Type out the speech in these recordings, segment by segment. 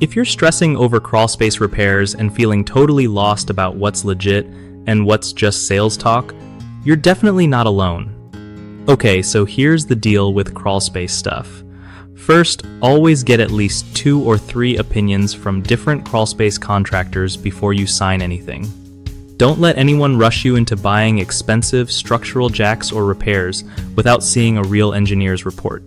If you're stressing over crawlspace repairs and feeling totally lost about what's legit and what's just sales talk, you're definitely not alone. Okay, so here's the deal with crawlspace stuff. First, always get at least 2 or 3 opinions from different crawlspace contractors before you sign anything. Don't let anyone rush you into buying expensive structural jacks or repairs without seeing a real engineer's report.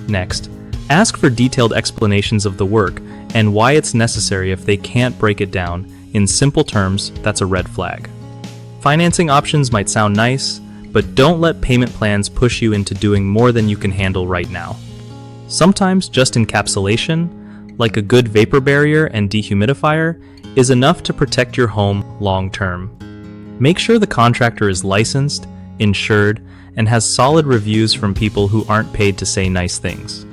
Next, ask for detailed explanations of the work and why it's necessary. If they can't break it down in simple terms, that's a red flag. Financing options might sound nice, but don't let payment plans push you into doing more than you can handle right now. Sometimes just encapsulation, like a good vapor barrier and dehumidifier, is enough to protect your home long term. Make sure the contractor is licensed, insured, and has solid reviews from people who aren't paid to say nice things.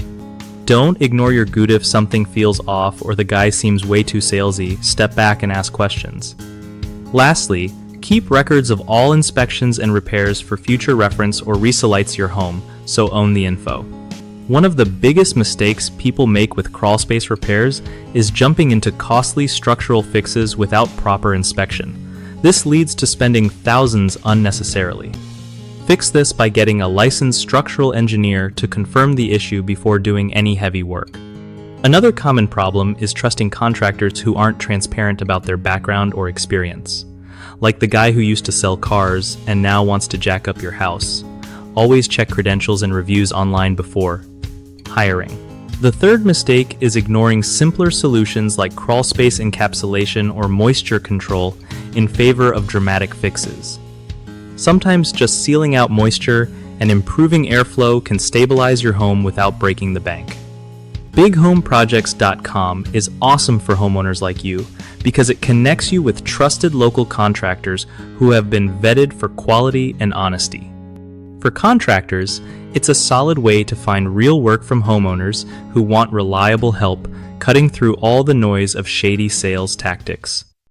Don't ignore your gut if something feels off or the guy seems way too salesy. Step back and ask questions. Lastly, keep records of all inspections and repairs for future reference or resilites your home, so own the info. One of the biggest mistakes people make with crawlspace repairs is jumping into costly structural fixes without proper inspection. This leads to spending thousands unnecessarily. Fix this by getting a licensed structural engineer to confirm the issue before doing any heavy work. Another common problem is trusting contractors who aren't transparent about their background or experience. Like the guy who used to sell cars and now wants to jack up your house. Always check credentials and reviews online before hiring. The third mistake is ignoring simpler solutions like crawlspace encapsulation or moisture control in favor of dramatic fixes. Sometimes just sealing out moisture and improving airflow can stabilize your home without breaking the bank. BigHomeProjects.com is awesome for homeowners like you because it connects you with trusted local contractors who have been vetted for quality and honesty. For contractors, it's a solid way to find real work from homeowners who want reliable help, cutting through all the noise of shady sales tactics.